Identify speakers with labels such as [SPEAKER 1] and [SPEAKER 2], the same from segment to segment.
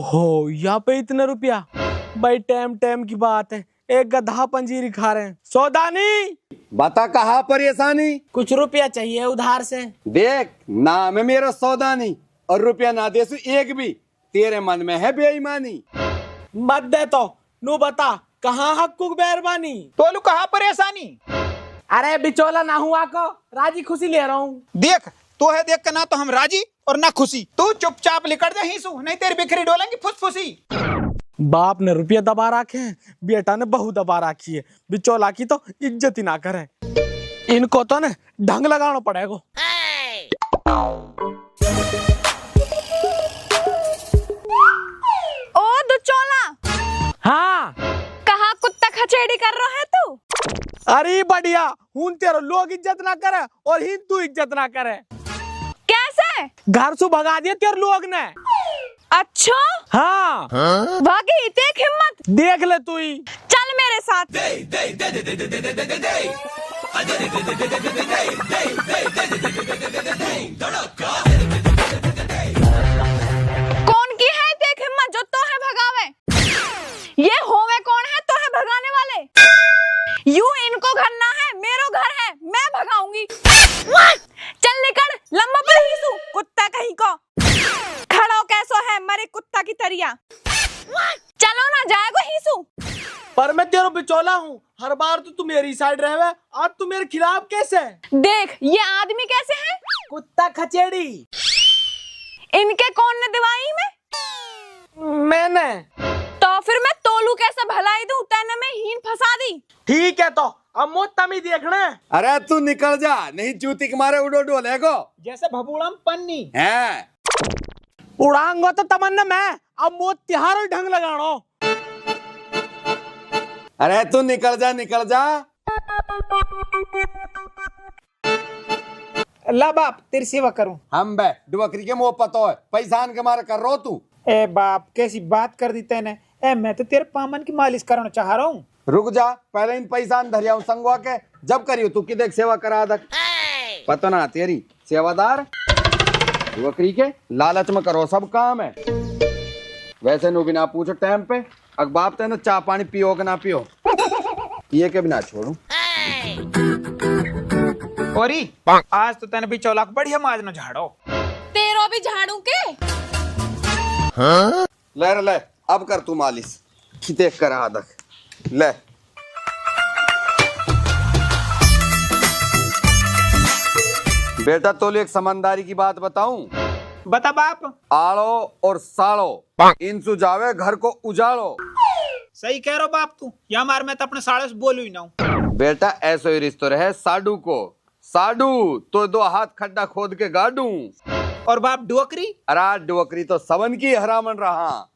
[SPEAKER 1] ओहो, यहाँ पे इतने रुपया। भाई टाइम टाइम की बात है, एक गधा पंजीरी खा रहे हैं। सौदानी
[SPEAKER 2] बता कहाँ परेशानी?
[SPEAKER 1] कुछ रुपया चाहिए उधार से।
[SPEAKER 2] देख, नाम है मेरा सौदानी और रुपया ना दे सु एक भी, तेरे मन में है बेईमानी।
[SPEAKER 1] मत दे तो नू बता कहाँ हक्कुक बेरबानी।
[SPEAKER 3] तोलू कहाँ परेशानी?
[SPEAKER 1] अरे बिचौला ना हुआ को राजी खुशी ले रहा हूँ।
[SPEAKER 3] देख तो है, देख कर ना तो हम राजी और ना खुशी। तू चुपचाप लिकड़ जा हीसू, नहीं तेरी बिखरी डोलेंगी फुसफुसी।
[SPEAKER 1] बाप ने रुपया दबा रखे हैं, बेटा ने बहू दबा रखी है। बिचौला की तो इज्जत ही ना करे। इनको तो ना ढंग लगाना पड़ेगा।
[SPEAKER 4] ओ दुचौला।
[SPEAKER 1] हाँ
[SPEAKER 4] कहाँ कुत्ता खचेड़ी कर रहा है तू?
[SPEAKER 1] अरे बढ़िया हूं, तेरे लोग इज्जत ना करे और ही तू इज्जत ना करे।
[SPEAKER 4] कैसे?
[SPEAKER 1] घर से भगा दिया तेरे लोग ने।
[SPEAKER 4] अच्छा
[SPEAKER 1] हाँ
[SPEAKER 4] वाकई देख हिम्मत।
[SPEAKER 1] देख ले तू ही।
[SPEAKER 4] चल मेरे साथ। कौन की है देख हिम्मत जो तो है भगावे? ये होवे कौन है तो है भगाने वाले? यू इनको घर ना है, मेरो घर है, मैं भगाऊंगी। चल निकल, लंबा पर हीसू कुत्ता कहीं को। खड़ो कैसो है मरे कुत्ता की तरिया। चलो ना जाएगो हीसू।
[SPEAKER 1] पर मैं तेरा बिचौला हूँ, हर बार तो तू मेरी साइड रहे, आज तू मेरे खिलाफ कैसे?
[SPEAKER 4] देख ये आदमी कैसे है?
[SPEAKER 1] कुत्ता खचेड़ी।
[SPEAKER 4] इनके कौन ने दिवाई में?
[SPEAKER 1] मैंने।
[SPEAKER 4] तो फिर मैं तोलू कैसे भलाई दूं? तैने में हीन फंसा दी।
[SPEAKER 1] ठीक है तो अब मोत तमी देखना।
[SPEAKER 2] अरे तू निकल जा, नहीं जूती के मारे उड़ो डोलेगो
[SPEAKER 3] जैसे भबूड़म पन्नी
[SPEAKER 2] है।
[SPEAKER 1] उड़ांगो तो तमन्ना मैं, अब मोत तिहार ढंग लगानो।
[SPEAKER 2] अरे तू निकल जा, निकल जा।
[SPEAKER 3] अल्लाह बाप तेरी सेवा करूं।
[SPEAKER 2] हम बे डुबकरी के मुंह पतो है, पैसान के मारे कर रो तू।
[SPEAKER 3] ए बाप कैसी बात कर दी तैने। ए मैं तो तेरे पामन की मालिश करना चाह रहा हूँ।
[SPEAKER 2] रुक जा, पहले इन पैसान धरिया संगवा के, जब करियो तू कि देख सेवा करा दक। पता ना तेरी सेवादार बकरी के लालच में करो सब काम है। वैसे नु बिना पूछो टाइम पे अखबार तेने चाय पानी पियो कि ना पियो, पिए के बिना छोड़ू।
[SPEAKER 3] औरी आज तो तैने बिचौला को बढ़िया माजनो झाड़ो।
[SPEAKER 4] तेरो भी झाड़ू के।
[SPEAKER 2] ले रे ले, अब कर तू मालिश कि देख कर आदक ले। बेटा तोले एक समझदारी की बात बताऊं?
[SPEAKER 3] बता बाप।
[SPEAKER 2] आड़ो और साड़ो इन सुझावे घर को उजाड़ो।
[SPEAKER 3] सही कह रहा बाप तू, या मार मैं तो अपने साड़े से बोलू ही ना हूँ।
[SPEAKER 2] बेटा ऐसो ही रिश्तो रहे साडू को, साडू तो दो हाथ खड्डा खोद के गाड़ू।
[SPEAKER 3] और बाप डुअकरी?
[SPEAKER 2] अरे डुअकरी तो सबन की हरामन रहा।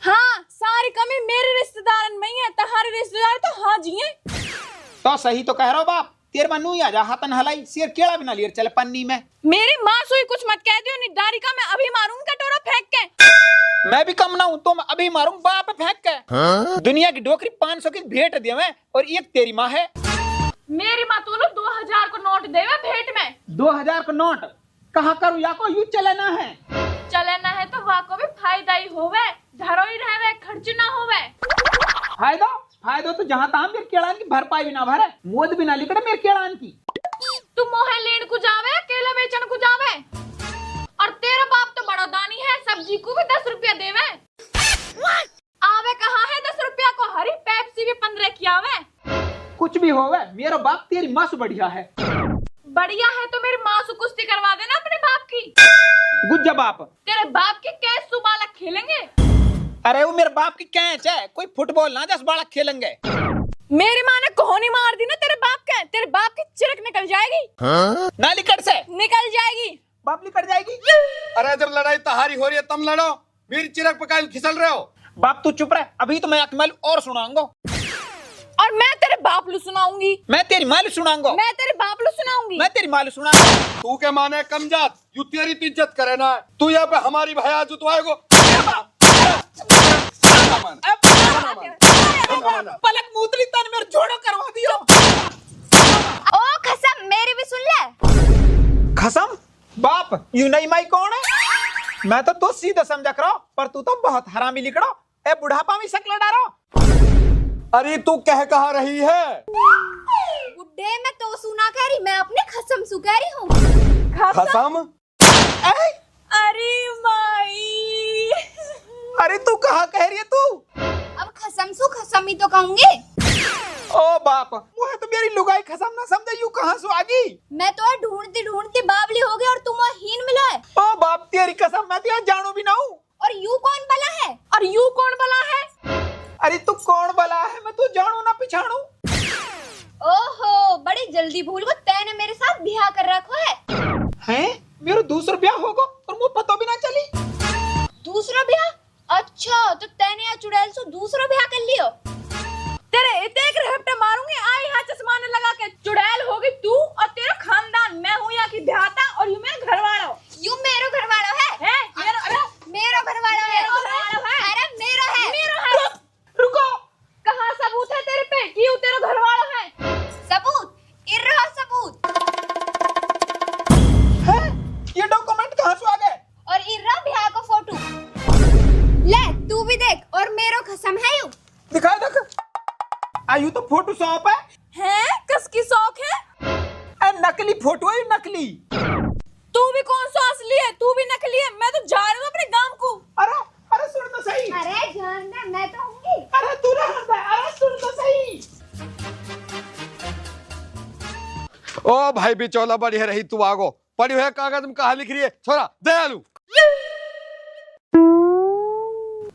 [SPEAKER 4] हाँ सारी कमी मेरे रिश्तेदारन में ही है, तुम्हारे रिश्तेदार तो हाजी हैं।
[SPEAKER 3] तो सही तो कह रहा बाप, तेरे मनू ही आ जा हाथन हलाई, सिर केड़ा बिना लियर चले पन्नी में।
[SPEAKER 4] मेरी माँ सुई कुछ मत कह दियो, निडारी का मैं अभी मारूंगी कटोरा फेंक के।
[SPEAKER 3] मैं भी कम ना हूँ तो मैं अभी मारूं बाप फेंक के। दुनिया की डोकरी 500 की भेंट दिया मैं, और एक तेरी माँ है।
[SPEAKER 4] मेरी माँ तो 2000 को नोट देवे भेंट में।
[SPEAKER 3] 2000 को नोट कहाँ करूँ, या को यूं चलेना है।
[SPEAKER 4] चलेना है तो वाको भी फायदा ही होवे, धरो ही रहवे, खर्च ना होवे।
[SPEAKER 3] फायदा तो जहाँ तहाँ मेरे केड़ान की भरपाई भी ना भरे, मोद भी ना लिखड़े मेरे केड़ान की।
[SPEAKER 4] तू मोहे लेन को जावे, केला बेचन को जावे। और तेरा बाप तो बड़ा दानी है, सब्जी को भी 10 रुपया देवे। आवे कहाँ है 10 रुपया को, हरी पेप्सी भी 15 की आवे।
[SPEAKER 3] कुछ भी होवे मेरा बाप तेरी माँ से बढ़िया है।
[SPEAKER 4] बढ़िया है तो मेरी माँ से कुश्ती करवा देना अपने बाप की।
[SPEAKER 3] गुज्जा बाप।
[SPEAKER 4] तेरे बाप के कैस बालक खेलेंगे।
[SPEAKER 3] अरे वो मेरे बाप की कैच है, कोई फुटबॉल ना 10 बालक खेलेंगे।
[SPEAKER 4] मेरी माँ ने कोहनी मार दी ना तेरे बाप के, तेरे बाप की चिरक निकल जाएगी।
[SPEAKER 3] ना लिकड़ से
[SPEAKER 4] निकल जाएगी।
[SPEAKER 3] बाप लिकड़ जाएगी।
[SPEAKER 2] अरे जब लड़ाई तहारी हो रही है तम लड़ो, मेरी चिरक पकाई खिसल रहे हो।
[SPEAKER 3] बाप तू चुप रह, अभी तो मैं अकमल और सुनाऊंगा।
[SPEAKER 4] और मैं तेरे बाप लू सुनाऊंगी।
[SPEAKER 3] मैं तेरी मालू सुनाऊंगा।
[SPEAKER 4] मैं तेरे बाप लू सुनाऊंगी।
[SPEAKER 3] मैं तेरी मालू सुनाऊंगा।
[SPEAKER 2] तू के माने कम जात, यू तेरी तो इज्जत करे ना, तू यहाँ पे हमारी भैया जुतवाएगो।
[SPEAKER 3] पलक मूतली तन मेरे जोड़ो करवा दियो।
[SPEAKER 4] ओ खसम मेरी भी सुन ले।
[SPEAKER 3] खसम बाप, यू नहीं माई कौन है? मैं तो सीधा समझा करो, पर तू तो बहुत हरामी लिखड़ो। ए बुढ़ापा में शक्ल डारो।
[SPEAKER 2] अरे तू कह कहा रही है?
[SPEAKER 5] बुड्ढे मैं तो सुना कह रही, मैं अपने खसम सु कह रही हूँ।
[SPEAKER 2] खसम?
[SPEAKER 4] अरे माई,
[SPEAKER 3] अरे तू कहा कह रही है तू?
[SPEAKER 5] अब खसम सु खसम ही तो कहूंगी।
[SPEAKER 3] ओ बाप, वो है तो मेरी लुगाई खसम ना समझे, यू कहाँ से आ गई?
[SPEAKER 5] मैं तो ढूंढती ढूंढती बावली हो गई और तुम हीन मिला है।
[SPEAKER 3] ओ बाप तेरी कसम, मैं तो यहाँ जानू भी ना हूँ।
[SPEAKER 5] और यू कौन बला है?
[SPEAKER 4] और यू कौन भला है?
[SPEAKER 3] अरे तू कौन बला है, मैं तू जानू ना पिछाणू।
[SPEAKER 5] ओहो, बड़ी जल्दी भूल गो, तैने मेरे साथ ब्याह कर रखो है।
[SPEAKER 3] हैं? मेरा दूसरा ब्याह होगा और मुझे पता भी ना चली।
[SPEAKER 5] दूसरा ब्याह? अच्छा, तो तैने या चुड़ैल से दूसरा ब्याह कर लियो?
[SPEAKER 4] तेरे एक रहपटे मारूंगी, आई यहाँ चश्मा ने लगा के। चुड़ैल होगी तू और तेरा खानदान, मैं हूँ यहाँ की ध्याता और यू मेरा घर वाला।
[SPEAKER 5] यू मेरो घर वाला है? मेरो घर वाला है।
[SPEAKER 4] मेरो घर वाला है।
[SPEAKER 5] अरे मेरो है।
[SPEAKER 4] मेरो है।
[SPEAKER 3] रुको,
[SPEAKER 4] कहाँ सबूत है तेरे पे कि यू तेरा घर वाला है?
[SPEAKER 5] सबूत? इर्रा सबूत।
[SPEAKER 3] है? ये डॉक्यूमेंट कहाँ से आ गए?
[SPEAKER 5] और इर्रा ब्याह का फोटो। ले तू भी देख, और मेरो खसम है यू।
[SPEAKER 3] दिखाए देख। आयु तो फोटो शॉप है।
[SPEAKER 4] हैं? किसकी शौक है?
[SPEAKER 3] नकली फोटो है, नकली।
[SPEAKER 4] तू भी कौन सा असली है? तू भी नकली है। मैं तो जा रही हूँ अपने गांव को।
[SPEAKER 3] अरे अरे सुन तो सही।
[SPEAKER 5] अरे जान दे, मैं तो होंगी।
[SPEAKER 3] अरे तू रहने दे, अरे सुन तो सही।
[SPEAKER 2] ओ भाई बिचौला बढ़िया रही तू आगो। पढ़ी हुए कागज में कहा लिख रही है छोरा दयालु?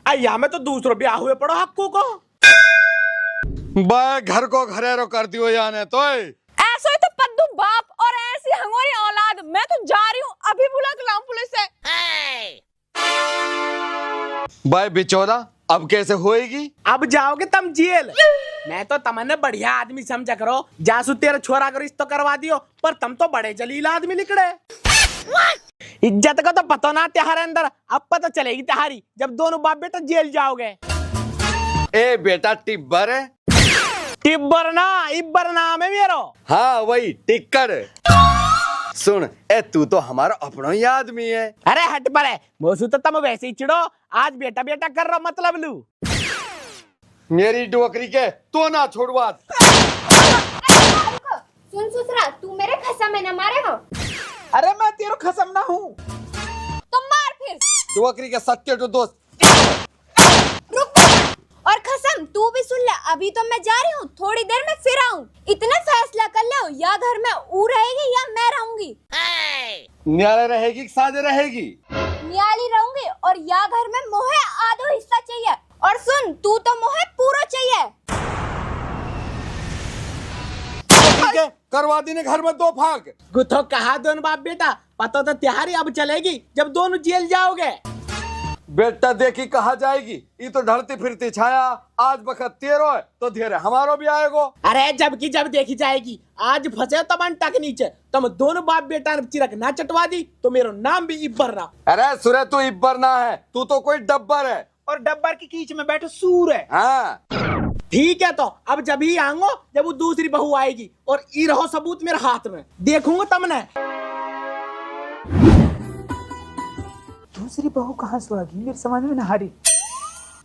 [SPEAKER 1] अय्या में तो दूसरों ब्याह हुए पड़ो हक्कू को।
[SPEAKER 2] बे घर को घरेरो कर दियो याने तो।
[SPEAKER 4] ऐसा ही तो पद्दू बाप और ऐसी हंगोरी औलाद। मैं तो जा रही हूँ, अभी बुला के लाऊं पुलिस से।
[SPEAKER 2] बे बिचौला अब कैसे होएगी?
[SPEAKER 1] अब जाओगे तुम जेल। मैं तो तमन्ने बढ़िया आदमी समझा करो, जासू तेरे छोरा का रिश्ता करवा दियो, पर तुम तो बड़े जलील आदमी निकले। इज्जत का तो पता ना तुम्हारे अंदर, अब पता चलेगी तुम्हारी जब दोनों बाप बेटा जेल जाओगे।
[SPEAKER 2] ए बेटा टिब्बर है?
[SPEAKER 1] टिब्बर ना, इब्बर नाम है मेरा।
[SPEAKER 2] हाँ वही टिक्कर। सुन ए तू तो हमारा अपना ही आदमी है।
[SPEAKER 1] अरे हट पर है मोसू, तो तुम वैसे ही चिड़ो, आज बेटा बेटा कर रहा मतलब लू।
[SPEAKER 2] मेरी डोकरी के तो ना छोड़वा।
[SPEAKER 5] सुन सुसरा, तू मेरे खसम में न मारे हो।
[SPEAKER 3] अरे मैं तेरा खसम ना हूँ।
[SPEAKER 5] तुम मार फिर।
[SPEAKER 2] डोकरी के सच्चे तो दोस्त।
[SPEAKER 5] रुक। और खसम तू भी सुन ले, अभी तो मैं जा रही हूँ, थोड़ी देर में फिर आऊँ। इतना फैसला कर लो, या घर में ऊ रहेगी या मैं रहूंगी।
[SPEAKER 2] न्यारे रहेगी कि साझे रहेगी?
[SPEAKER 5] न्याली रहूंगी, और या घर में मोहे आधो हिस्सा चाहिए। और सुन, तू तो मोहे पूरा चाहिए।
[SPEAKER 2] ठीक है, करवा दी ने घर में 2 फाक।
[SPEAKER 1] गुथो कहा दोनों बाप बेटा, पता तो त्योहारी अब चलेगी जब दोनों जेल जाओगे।
[SPEAKER 2] बेटा देखी कहा जाएगी, ये तो ढलती फिरती छाया। आज बखत तेरो है तो धीरे हमारो भी आएगो।
[SPEAKER 1] अरे जब की जब देखी जाएगी, आज फंसे तब टक नीचे। तुम दोनों बाप बेटा ने चिरक ना चटवा दी तो मेरा नाम भी इब्बर रहा।
[SPEAKER 2] अरे सुरे तू इब्बर ना है, तू तो कोई डब्बर है।
[SPEAKER 3] और डब्बर की कीच में बैठो सूर है।
[SPEAKER 2] हाँ
[SPEAKER 1] ठीक है, तो अब जब ही आऊंगो जब वो दूसरी बहू आएगी, और ये रहो सबूत मेरे हाथ में, देखूंगा तुमने।
[SPEAKER 3] दूसरी बहू कहाँ से आ गई, मेरे समझ में ना आ रही।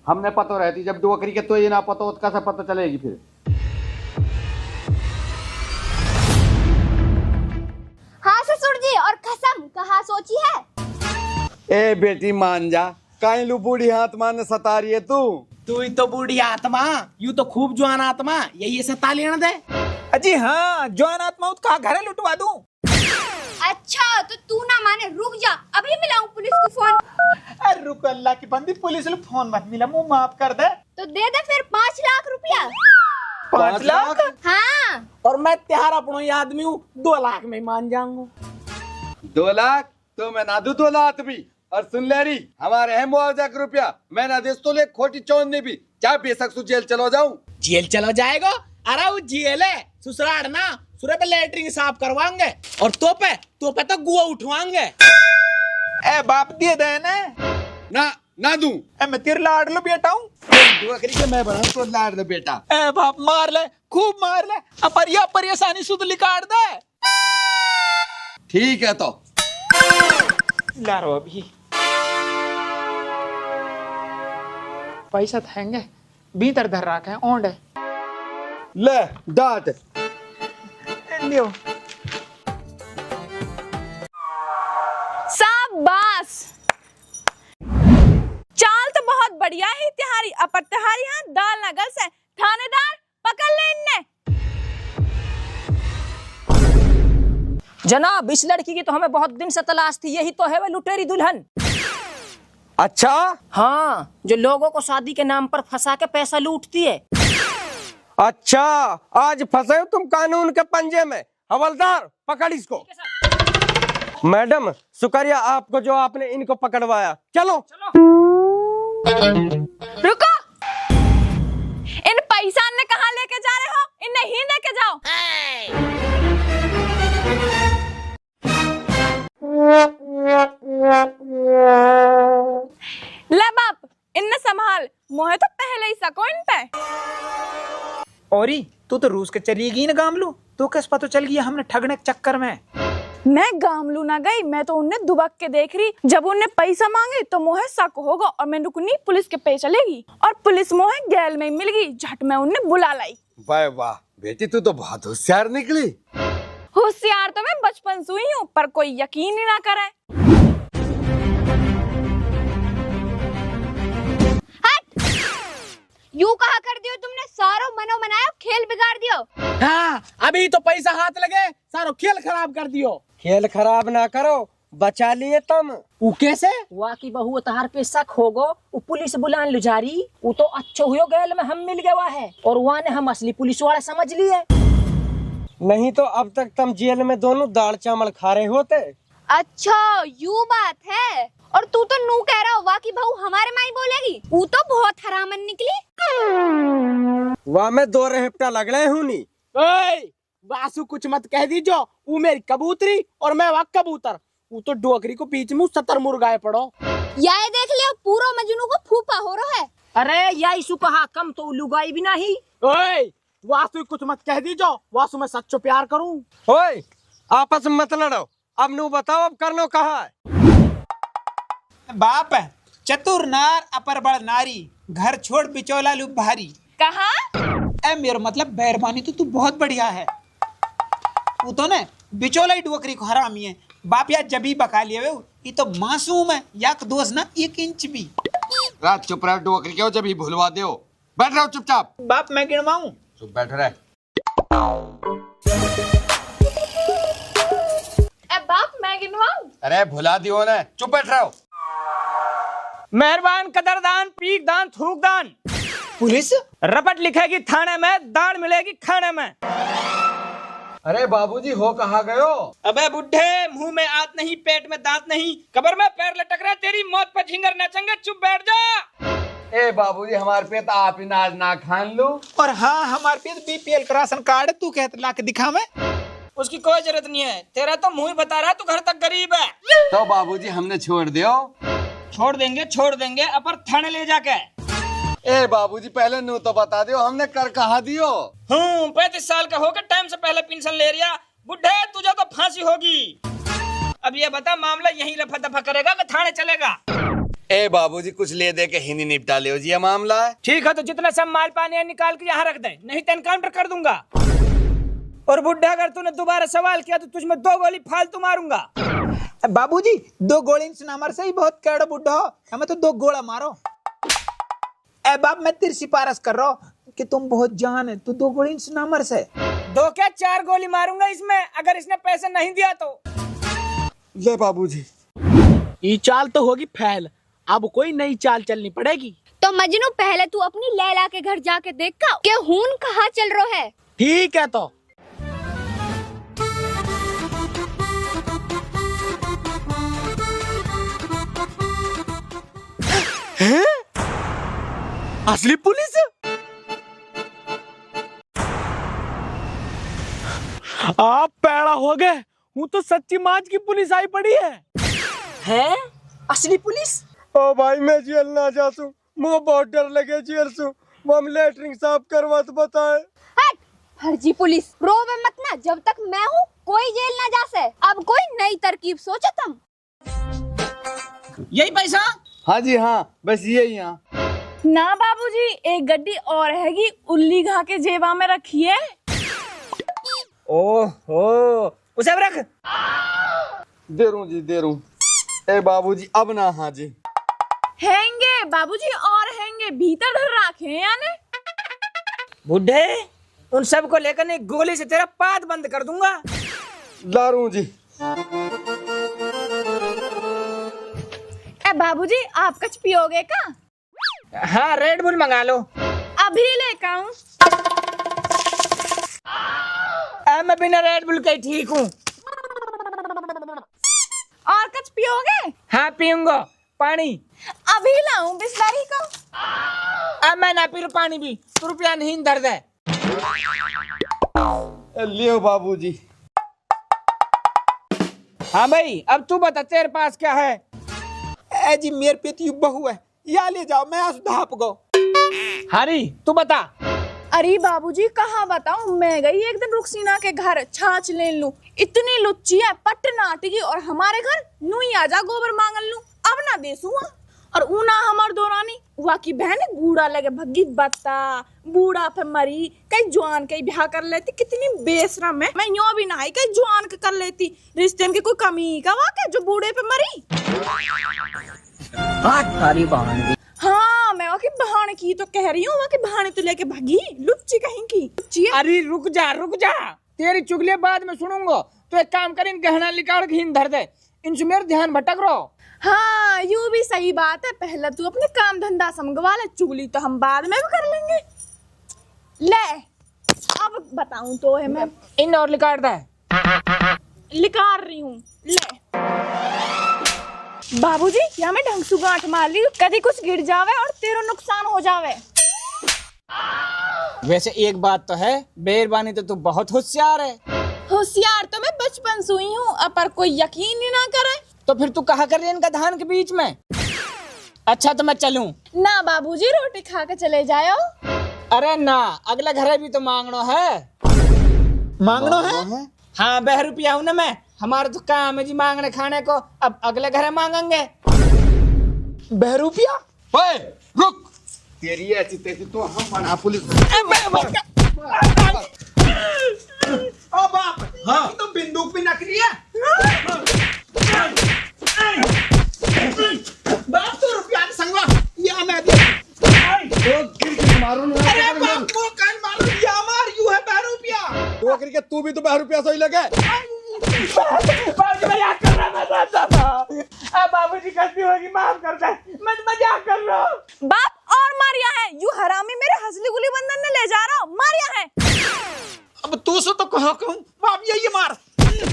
[SPEAKER 2] हमने पता रहती, जब डोकरी के तो ये ना पता हो तो कैसे पता चलेगी फिर?
[SPEAKER 5] हाँ ससुर जी, और खसम कहाँ सोची है?
[SPEAKER 2] ए बेटी मान जा, काहे लू बूढ़ी आत्मा ने सता रही है तू?
[SPEAKER 1] तू ही तो बूढ़ी आत्मा, यू तो खूब जवान आत्मा, यही सता लेना दे।
[SPEAKER 3] अजी हाँ, जवान आत्मा कहा घरे लुटवा दूं।
[SPEAKER 5] अच्छा तो तू ना माने, रुक जा, अभी मिलाऊं पुलिस को फोन।
[SPEAKER 3] अरे रुक अल्लाह की बंदी, पुलिस ने फोन मत मिला, मुंह माफ कर दे।
[SPEAKER 5] तो दे दे फिर 5 लाख रुपया।
[SPEAKER 3] 5 लाख?
[SPEAKER 5] हाँ।
[SPEAKER 1] और मैं त्यार अपनो ही आदमी हूँ, 2 लाख में मान जाऊंगा।
[SPEAKER 2] 2 लाख तो मैं ना दू 2 लाख भी। और सुन ले रही, हमारे है मुआवजा का रुपया, मैं ना देश तो ले खोटी चौंदनी भी, चाहे बेशक सु जेल चलो जाऊं।
[SPEAKER 1] जेल चलो जाएगा? अरे वो जेल है ससुराल ना, सुरे पे लेटरिन साफ करवाएंगे और तो पे तो गुआ उठवाएंगे।
[SPEAKER 3] ए बाप दिए दे ने
[SPEAKER 2] ना दूं।
[SPEAKER 3] ए मैं तेरे लाड लो बेटा हूँ।
[SPEAKER 2] डोकरी के मैं बना तो लाड दे बेटा।
[SPEAKER 3] ए बाप मार ले, खूब मार ले, अपरिया परेशानी सुध लिकाट दे।
[SPEAKER 2] ठीक है तो
[SPEAKER 3] लारो अभी पैसा थेंगे भीतर धर रखे हैं ओंड है।
[SPEAKER 2] ले डांट।
[SPEAKER 3] लियो
[SPEAKER 4] शाबाश, चाल तो बहुत बढ़िया ही तिहारी, अपर तिहारी यहाँ दाल ना गल से। थानेदार पकड़ ले इन्ने।
[SPEAKER 6] जनाब, इस लड़की की तो हमें बहुत दिन से तलाश थी, यही तो है वह लुटेरी दुल्हन।
[SPEAKER 2] अच्छा,
[SPEAKER 6] हाँ, जो लोगों को शादी के नाम पर फंसा के पैसा लूटती है।
[SPEAKER 2] अच्छा, आज फंसे हो तुम कानून के पंजे में। हवलदार पकड़ इसको। मैडम शुक्रिया आपको जो आपने इनको पकड़वाया। चलो
[SPEAKER 4] रुको, इन पैसा ने कहाँ लेके जा रहे हो? इन्हें ही लेके जाओ। ले बाप, इन्हें संभाल, मोहे तो पहले ही सको इन पे।
[SPEAKER 3] औरी तू तो रूस के चलेगी ना गामलू, तू किस पता चल गया हमने ठगने के चक्कर में।
[SPEAKER 4] मैं गामलू ना गई, मैं तो उन्हें दुबक के देख रही। जब उन्हें पैसा मांगे तो मोहे शक होगा और मैं रुकनी पुलिस के पे चलेगी और पुलिस मोहे गैल में मिल गई। झट में उन्हें बुला लाई।
[SPEAKER 2] वाह वाह बेटी, तू तो बहुत होशियार निकली।
[SPEAKER 4] होशियार तो मैं बचपन से हुई हूँ, पर कोई यकीन ही ना करे।
[SPEAKER 5] यूं कहा कर दियो तुमने, सारो मनो मनाया खेल बिगाड़ दियो।
[SPEAKER 1] हाँ, अभी तो पैसा हाथ लगे सारो खेल खराब कर दियो।
[SPEAKER 2] खेल खराब ना करो, बचा लिए तुम।
[SPEAKER 1] वो कैसे?
[SPEAKER 6] वहाँ की बहू तहार पे शक होगो, वो पुलिस बुलान लुजारी, वो तो अच्छो हुयो गैल में हम मिल गया है और वहाँ ने हम असली पुलिस वाला समझ लिए।
[SPEAKER 2] नहीं तो अब तक तुम जेल में दोनों दाल चावल खा रहे होते।
[SPEAKER 5] अच्छा यू बात है। और तू तो नू कह रहा हो वाकी बहू हमारे माई बोलेगी। वो तो बहुत हरामन निकली।
[SPEAKER 2] वहाँ में दो रेहपटा लग रहे हूँ नी।
[SPEAKER 1] ओए, वासु कुछ मत कह दीजो। वो मेरी कबूतरी और मैं वहाँ कबूतर। वो तो डोकरी को बीच में 70 मुर्गाए पड़ो।
[SPEAKER 5] यार देख लियो, पूरा मजनू को फूफा हो रहा है।
[SPEAKER 6] अरे याई सु कहा कम तो लुगाई भी नहीं।
[SPEAKER 1] ओए, वासु कुछ मत कह दीजो। वासु मैं सच्चो प्यार करूँ।
[SPEAKER 2] ओए, आपस में मत लड़ो। अब नू बताओ, अब करनो कहा है?
[SPEAKER 3] बाप चतुर नार अपर बड़ नारी, घर छोड़ बिचौला लू भारी।
[SPEAKER 4] कहा?
[SPEAKER 3] ए मेरा मतलब मेहरबानी तो तू बहुत बढ़िया है। वो तो ने बिचौला ही डोकरी को हरामी है। बाप यार जबी बका लिए वे, ये तो मासूम है, याक दोस्त ना 1 इंच भी।
[SPEAKER 2] रात चुप रह डोकरी क्यों जब ही भूलवा दो। बैठ रहो चुपचाप।
[SPEAKER 3] बाप मैं गिनवाऊं?
[SPEAKER 2] चुप बैठ रहे।
[SPEAKER 4] बाप मैं गिनवाऊं?
[SPEAKER 2] अरे भुला दियो ने, चुप बैठ रहो।
[SPEAKER 6] मेहरबान, कदरदान, पीकदान, थूकदान।
[SPEAKER 3] पुलिस
[SPEAKER 6] रपट लिखेगी थाने में, दाढ़ मिलेगी खाने में।
[SPEAKER 2] अरे बाबूजी हो कहाँ गयो?
[SPEAKER 6] अबे बुड्ढे, मुंह में आत नहीं, पेट में दांत नहीं, कब्र में पैर लटक रहा, तेरी मौत पर झिंगर नाचेंगे। चुप बैठ जा।
[SPEAKER 2] ए बाबूजी हमारे पे तो आप ही नाज ना खान लो।
[SPEAKER 3] और हाँ हमारे पे बीपीएल का राशन कार्ड तू कहते ला के दिखा मैं।
[SPEAKER 6] उसकी कोई जरूरत नहीं है, तेरा तो मुंह ही बता रहा, तू घर तक गरीब है।
[SPEAKER 2] तो बाबूजी हमने छोड़ दियो।
[SPEAKER 6] छोड़ देंगे अपर थाने ले जाके।
[SPEAKER 2] ए बाबूजी पहले नू तो बता दियो, हमने कर कहा दियो।
[SPEAKER 6] 35 साल का होकर टाइम से पहले पेंशन ले रिया। बुढ़े तुझे तो फांसी होगी। अब ये बता, मामला यहीं रफा दफा करेगा कि थाने चलेगा?
[SPEAKER 2] ए बाबूजी कुछ ले दे के हिंदी निपटा ले जी, ये मामला है।
[SPEAKER 6] ठीक है, तो जितना सब माल पानी है निकाल के यहाँ रख दे, नहीं तो एनकाउंटर कर दूंगा। और बुढ़ा अगर तूने दोबारा सवाल किया तो तुझमें 2 गोली फालतू मारूंगा।
[SPEAKER 3] बाबूजी 2 गोली से नंबर से ही बहुत कैडो बुढ़ा हो, हमें तो 2 गोला मारो। ए बाप मैं तेरी सिफारिश कर रहा हूँ कि तुम बहुत जान है, तू 2 गोली से नंबर से
[SPEAKER 6] 2 क्या 4 गोली मारूंगा इसमें, अगर इसने पैसे नहीं दिया तो।
[SPEAKER 2] ले बाबूजी।
[SPEAKER 1] ये चाल तो होगी फैल, अब कोई नई चाल चलनी पड़ेगी।
[SPEAKER 5] तो मजनू पहले तू अपनी लैला के घर जाके देख का कि खून कहाँ चल रहा है।
[SPEAKER 1] ठीक है तो हैं? असली पुलिस? आप पैड़ा हो गए। वो तो सच्ची माच की पुलिस आई पड़ी है।
[SPEAKER 6] असली पुलिस?
[SPEAKER 2] ओ भाई मैं जेल ना जासू, मुझे बहुत डर लगे जेल से। हम लेटरिंग साफ करवा तो बताए।
[SPEAKER 5] हट फर्जी पुलिस, रोवे मत ना, जब तक मैं हूँ कोई जेल ना जा से। अब कोई नई तरकीब सोचो तुम।
[SPEAKER 6] यही पैसा?
[SPEAKER 2] हाँ जी हाँ, बस यही यहाँ।
[SPEAKER 4] ना बाबूजी, एक गड्डी और हैगी, उल्ली घा के जेबा में रखिए।
[SPEAKER 6] ओहो, उसे अब रख।
[SPEAKER 2] दे रू जी, दे रू। ए बाबूजी अब ना, हाँ जी
[SPEAKER 4] हैंगे बाबूजी, और हैंगे, भीतर धर रखे हैं यानी।
[SPEAKER 6] बुढ़े, उन सब को लेकर एक गोली से तेरा पाद बंद कर दूंगा।
[SPEAKER 2] लारू जी।
[SPEAKER 4] ए बाबूजी, आप कुछ पियोगे का?
[SPEAKER 6] हाँ, रेड बुल मंगा लो।
[SPEAKER 4] अभी लेकर आऊं।
[SPEAKER 6] मैं बिना रेड बुल के ठीक हूँ।
[SPEAKER 4] और कुछ पियोगे?
[SPEAKER 6] हाँ, पीऊंगा। पानी
[SPEAKER 4] अभी लाऊं बिस्लरी को?
[SPEAKER 6] मैं ना पी पानी भी, तो रुपया नहीं दर्द है।
[SPEAKER 2] लियो बाबूजी।
[SPEAKER 6] हाँ भाई, अब तू बता तेरे पास क्या है?
[SPEAKER 3] ए जी, मेरे पे तो बहू है, या ले जाओ, मैं आज धाप गो।
[SPEAKER 6] हरी, तू बता।
[SPEAKER 4] अरे बाबूजी, कहाँ बताऊं, मैं गई एक दिन रुखसीना के घर छाछ ले लूं, इतनी लुच्ची है, पट नाटकी, और हमारे घर नूई आजा गोबर मांगल लूं, अब ना देसूंगा। और ऊना हमार दोरानी हुआ की बहन बूढ़ा लगे भग्गी बत्ता, बूढ़ा पे मरी, कई जवान कई ब्याह कर लेती, कितनी बेशरम है। मैं यूं भी नहीं कई जवान के कर लेती, रिश्ते में कोई कमी का वाके जो बूढ़े पे मरी। हाँ, मैं वहाँ की बहाने की तो कह रही हूँ, वहाँ की बहाने तो लेके भागी, लुच्ची कहीं की लुच्ची है।
[SPEAKER 6] अरे रुक जा, तेरी चुगली बाद में सुनूंगा। तो एक काम कर, इन गहना निकाल के इन धर दे, इनसे मेरा ध्यान भटक रहा।
[SPEAKER 4] हाँ, यूं भी सही बात है, पहले तू अपने काम धंधा समझवा ले, चुगली तो हम बाद में भी कर लेंगे। ले, अब बताऊं तो है, मैं
[SPEAKER 6] इन और लिकाट दे।
[SPEAKER 4] लिकार रही हूँ, ले। बाबूजी, या मैं ढंग से गांठ मार ली, कभी कुछ गिर जावे और तेरा नुकसान हो जावे।
[SPEAKER 6] वैसे एक बात तो है, बेरबानी तो तू बहुत होशियार है।
[SPEAKER 4] होशियार तो मैं बचपन से हुई हूँ, अब पर कोई यकीन ही ना करे।
[SPEAKER 6] तो फिर तू कहा कर रही इनका धान के बीच में? अच्छा, तो मैं चलूं?
[SPEAKER 4] ना बाबूजी, रोटी खा के चले जाओ।
[SPEAKER 6] अरे ना, अगला घर भी तो मांगना है।
[SPEAKER 3] मांगना है?
[SPEAKER 6] हाँ, 2 रुपया हूँ ना मैं, हमारा तो काम है जी मांगने खाने को, अब अगले घर मांगेंगे।
[SPEAKER 3] 2 रुपया?
[SPEAKER 2] ओए रुक, तेरी ऐसी तैसी तो हम बना पुलिस।
[SPEAKER 3] ओ बाप, हाँ, तो बंदूक भी नकली है। बाप, तो रुपया की संगवा, या मैं दे।
[SPEAKER 2] मारो ना।
[SPEAKER 3] अरे बाप, वो कान मारो, या मार, यू है 2 रुपया।
[SPEAKER 2] तो करके तू भी तो 2 रुपया सही लगे।
[SPEAKER 6] बाबूजी, मजाक कर रहा, मैं जानता था। बाबूजी गलती होगी, माफ कर दे, मैं मजाक कर रहा हूँ।
[SPEAKER 4] बाप और मारिया है, यू हरामी मेरे हंसली गुली बंधन ने ले जा रहा हूँ, मारिया है।
[SPEAKER 3] अब तू से तो कहा कहूँ, बाप ये मार।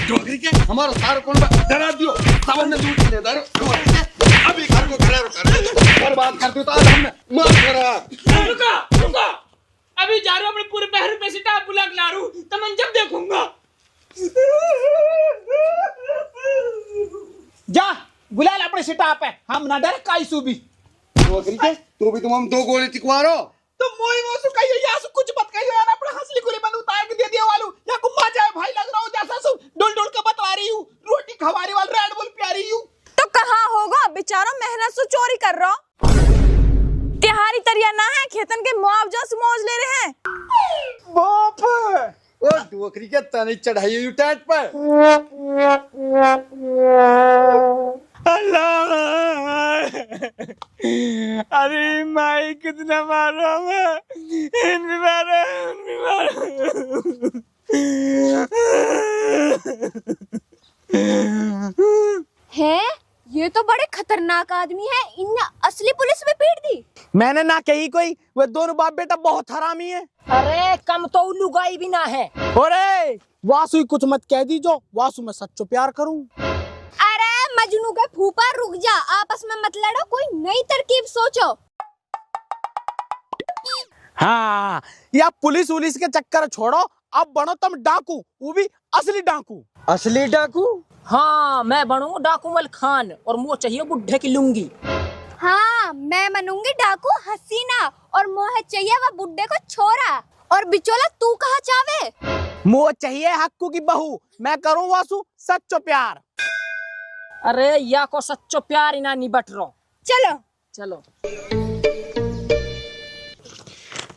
[SPEAKER 2] डोगरी के हमारा सार कौन डरा दियो, सावन ने लूट ले दारो। अभी घर को बर्बाद कर दियो, तो आज हमने मार करा।
[SPEAKER 6] रुको, अभी जा रहा हूँ, अपने पूरे 2 रुपए से टाप बुला के ला रहा हूँ, तो मैं जब देखूंगा।
[SPEAKER 3] जा, बुला ले अपने सिटाप है, हम ना डर काई सूबी।
[SPEAKER 2] डोगरी के तू भी तुम हम 2 गोली टिकवारो।
[SPEAKER 3] तो मोई मोसु कहियो, या सु कुछ मत कहियो यार, अपने हंसली गुली बंद उतार के दे दिया वालू, या गुम्मा जाए भाई लग रहा हूँ, जैसा सु डोल डोल के बतवा रही हूँ, रोटी खवारी वाल, रेड बुल प्यारी हूँ।
[SPEAKER 4] तो कहाँ होगा बेचारा, मेहनत से चोरी कर रहा। तिहारी तरिया ना है, खेतन के मुआवजा से मौज ले रहे हैं।
[SPEAKER 3] बाप,
[SPEAKER 2] ओ डोगरी के तने चढ़ाई हुई टैट पर।
[SPEAKER 6] अल्लाह, अरे माई कितना मारा मैं, इन भी मारा।
[SPEAKER 5] है, ये तो बड़े खतरनाक आदमी है, इनने असली पुलिस में पीट दी।
[SPEAKER 1] मैंने ना कही कोई, वे दोनों बाप बेटा बहुत हरामी है।
[SPEAKER 6] अरे कम तो उल्लू गाई भी ना है।
[SPEAKER 1] अरे वासु ही कुछ मत कह दीजो, वासु मैं सच्चो प्यार करूं।
[SPEAKER 5] अरे मजनू के फूफा, रुक जा, आपस में मत लड़ो, कोई नई तरकीब सोचो।
[SPEAKER 1] हाँ, या पुलिस उलिस के चक्कर छोड़ो, अब बनो तुम डाकू, वो भी असली डाकू।
[SPEAKER 6] असली डाकू? हाँ, मैं बनूंगा डाकू मल खान, और मुझे चाहिए बुढ़े की लुंगी।
[SPEAKER 5] हाँ, मैं मनूंगी डाकू हसीना, और मोहे चाहिए वह बुड्ढे को छोरा। और बिचौला तू कहाँ चावे?
[SPEAKER 1] मुझे चाहिए हक्कू की बहू, मैं करूं वासु सच्चो प्यार।
[SPEAKER 6] अरे या को सच्चो प्यार इना निबट रो।
[SPEAKER 5] चलो
[SPEAKER 6] चलो।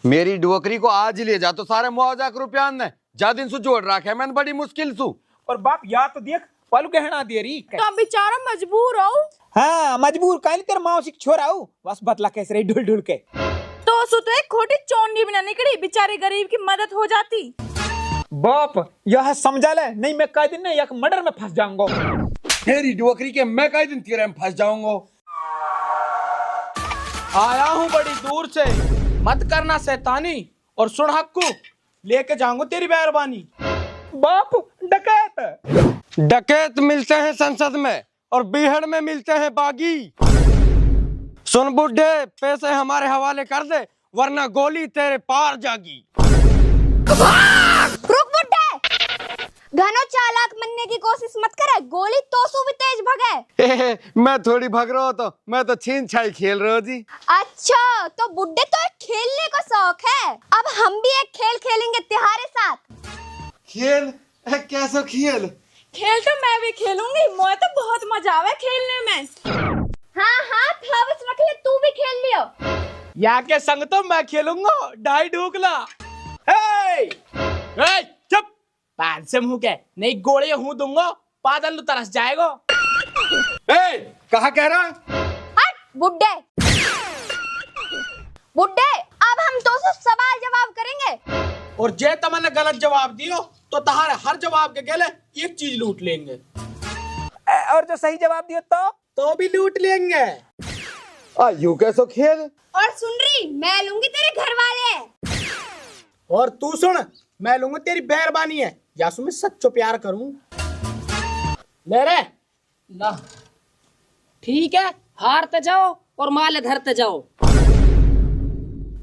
[SPEAKER 2] मेरी डुवकरी को आज ही ले जा तो सारे मुआवजा के रुपया ने जा दिन से जोड़ रखे मैंने बड़ी मुश्किल सु।
[SPEAKER 3] और बाप या तो देख पल कहना दे रही
[SPEAKER 4] तो बेचारा मजबूर हो।
[SPEAKER 3] हाँ मजबूर काल तेरे मौसी को छोरा हूँ बस बतला कैसे रही ढुल ढुल के।
[SPEAKER 4] तो सुते खोटी चोंडी भी ना निकली, बेचारे गरीब की मदद हो जाती।
[SPEAKER 3] बाप यह समझा ले नहीं मैं कई दिन एक मर्डर में फंस जाऊंगा।
[SPEAKER 2] तेरी डुवकरी के मैं कई दिन तेरे में फंस जाऊंगा।
[SPEAKER 1] आया हूँ बड़ी दूर से, मत करना शैतानी और सुन हक्कू, लेके जाऊंगा तेरी मेहरबानी।
[SPEAKER 3] बाप डकैत
[SPEAKER 2] डकैत मिलते हैं संसद में और बीहड़ में मिलते हैं बागी। सुन बुड्ढे पैसे हमारे हवाले कर दे वरना गोली तेरे पार जागी।
[SPEAKER 5] रुक बुड्ढे, घनो चालाक बनने की कोशिश मत करे, गोली तोसू भी तेज भगे।
[SPEAKER 2] मैं थोड़ी भग रहा हूँ तो मैं तो छीन छाई खेल रहा हूँ जी।
[SPEAKER 5] अच्छा तो बुड्ढे तो एक खेलने का शौक है, अब हम भी एक खेल खेलेंगे तुम्हारे साथ।
[SPEAKER 2] खेल कैसा खेल?
[SPEAKER 4] खेल तो मैं भी खेलूंगी, मुझे तो बहुत मजा आवे खेलने में।
[SPEAKER 5] हाँ हाँ थावस रख ले, तू भी खेल लियो।
[SPEAKER 1] या के संग तो मैं खेलूंगा ढाई ढूकला। चुप, पान से मुंह के नहीं गोले हूँ दूंगा, पादल तरस जाएगा।
[SPEAKER 2] कहा कह रहा?
[SPEAKER 5] हट बुड्ढे, बुड्ढे अब हम तो सवाल जवाब करेंगे
[SPEAKER 1] और जे तमने गलत जवाब दियो तो तहारे हर जवाब के गेले एक चीज लूट लेंगे,
[SPEAKER 3] और जो सही जवाब दिया
[SPEAKER 1] तो भी लूट लेंगे।
[SPEAKER 2] यू कैसो खेल?
[SPEAKER 5] और सुन रही मैं लूंगी तेरे घर वाले।
[SPEAKER 1] और तू सुन, मैं लूंगा तेरी मेहरबानी है या मैं सच्चो प्यार करूं। ले रे
[SPEAKER 7] ला ठीक है, हारते जाओ और माल धरते जाओ।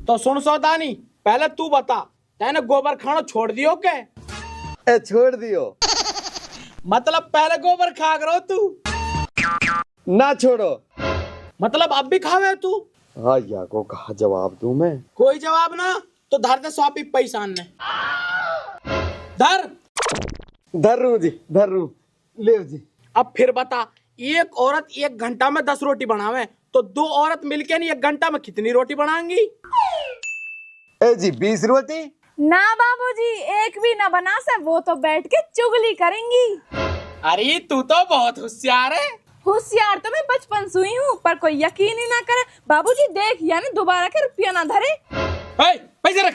[SPEAKER 1] तो सुन सौदानी, पहले तू बता, तैने गोबर खाना छोड़ दियो के?
[SPEAKER 2] छोड़ दियो
[SPEAKER 1] मतलब पहले गोबर खा करो तू,
[SPEAKER 2] ना छोड़ो
[SPEAKER 1] मतलब अब भी खावे तू?
[SPEAKER 2] हाँ या को कहा जवाब दूं मैं?
[SPEAKER 1] कोई जवाब ना तो धर दे स्वापी पैसा ने धर।
[SPEAKER 2] धर रू जी, धर रू ले जी।
[SPEAKER 1] अब फिर बता, एक औरत 1 घंटा में 10 रोटी बनावे तो 2 औरत मिलके नहीं 1 घंटा में कितनी रोटी बनाएंगी?
[SPEAKER 2] जी 20 रोटी।
[SPEAKER 4] ना बाबूजी, एक भी ना बना से, वो तो बैठ के चुगली करेंगी।
[SPEAKER 1] अरे तू तो बहुत होशियार है।
[SPEAKER 4] होशियार तो मैं बचपन से हुई हूँ, पर कोई यकीन ही ना करे। बाबूजी देख, यानी दोबारा के रुपया ना धरे।
[SPEAKER 1] पैसे रख।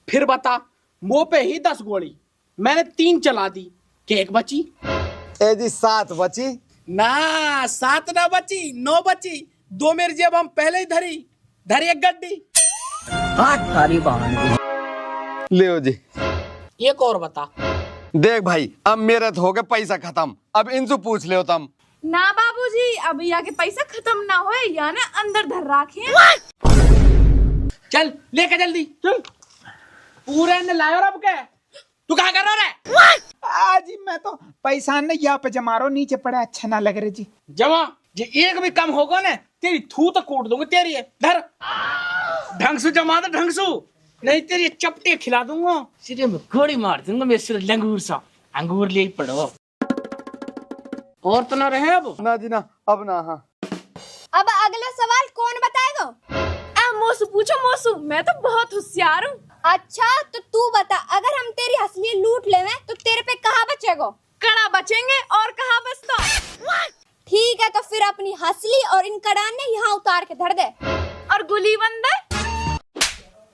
[SPEAKER 1] फिर बता, मुंह पे ही 10 गोली, मैंने 3 चला दी, केक बची?
[SPEAKER 2] जी 7 बची।
[SPEAKER 1] ना 7 ना बची, 9 बची। 2 मेरी जेब हम पहले ही धरी एक गड्डी।
[SPEAKER 7] थारी बहान
[SPEAKER 2] ले जी।
[SPEAKER 1] एक और बता।
[SPEAKER 2] देख भाई, अब मेरा तो हो गया पैसा खत्म, अब इनसे पूछ ले तुम।
[SPEAKER 4] ना बाबूजी, अभी आके पैसा खत्म ना होए, यानी अंदर धर राखे।
[SPEAKER 1] चल लेके जल्दी चल, पूरे ने लायो रब के। तू क्या कर रहा है?
[SPEAKER 3] आज मैं तो पैसा ने यहाँ पे जमा रहा, नीचे पड़े अच्छा ना लग रहे जी।
[SPEAKER 1] जमा जे एक भी कम होगा ना तेरी थू तो कूट दूंगा तेरी है। धर, ढंग से जमा दे, ढंग से, नहीं तेरी चपटे खिला दूंगा, सीधे में गोली मार दूंगा मेरे सिर लंगूर सा। अंगूर ले पड़ो और तो ना रहे अब
[SPEAKER 2] ना जी ना, अब ना। हाँ
[SPEAKER 5] अब अगला सवाल कौन बताएगा?
[SPEAKER 4] मोसू पूछो मोसू, मैं तो बहुत होशियार हूँ।
[SPEAKER 5] अच्छा तो तू बता, अगर हम तेरी हंसली लूट लेवे तो तेरे पे कहाँ बचेगा?
[SPEAKER 4] कड़ा बचेंगे और कहाँ बचता।
[SPEAKER 5] ठीक है तो फिर अपनी हंसली और इन कड़ान ने यहाँ उतार के धर दे।
[SPEAKER 4] और गुली बंद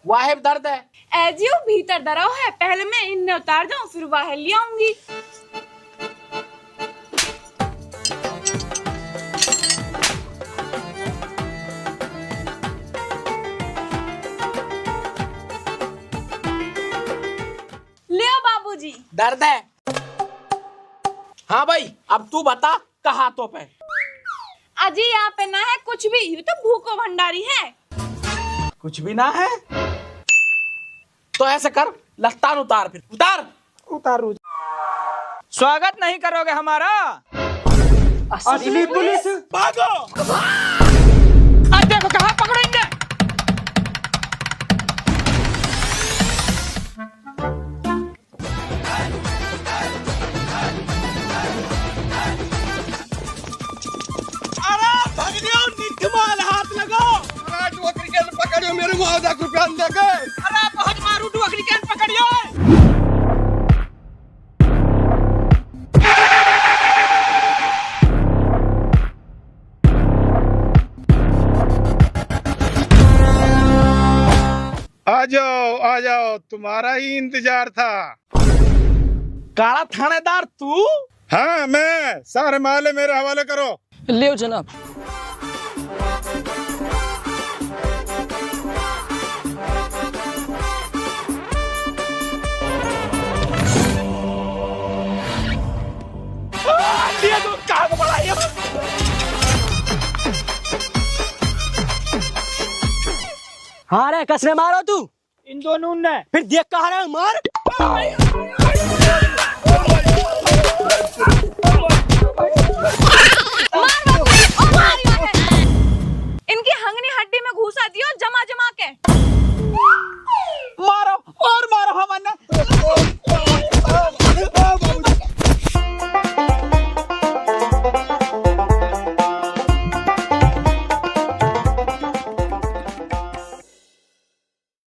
[SPEAKER 1] वाहिब दर्द है।
[SPEAKER 4] एजियो भीतर दराव है, पहले मैं इनने उतार जाऊं फिर वाह ले आऊंगी। ले बाबूजी।
[SPEAKER 1] दर्द है। हाँ भाई, अब तू बता कहाँ तो पे?
[SPEAKER 4] अजी यहाँ पे ना है कुछ भी, ये तो भूखो भंडारी है।
[SPEAKER 1] कुछ भी ना है तो ऐसे कर, लस्तान उतार, फिर उतार।
[SPEAKER 3] उतारू। स्वागत नहीं करोगे हमारा?
[SPEAKER 1] असली पुलिस भागो।
[SPEAKER 3] आज देखो कहाँ पकड़ेंगे।
[SPEAKER 1] अरे भगनियों, निकमाल हाथ लगा।
[SPEAKER 2] मारू मुआवजा रुपया दे के।
[SPEAKER 6] अरे बहुत मारू डुअकरी के पकड़ियो।
[SPEAKER 8] आ जाओ तुम्हारा ही इंतजार था।
[SPEAKER 1] काला थानेदार तू?
[SPEAKER 8] हाँ मैं, सारे माले मेरे हवाले करो।
[SPEAKER 7] ले जनाब।
[SPEAKER 1] ये तो कहाँ को पड़ा ये?
[SPEAKER 7] हाँ रे, कसने मारो तू।
[SPEAKER 6] इन दोनों ने
[SPEAKER 7] फिर देख कहा रहा है, मार।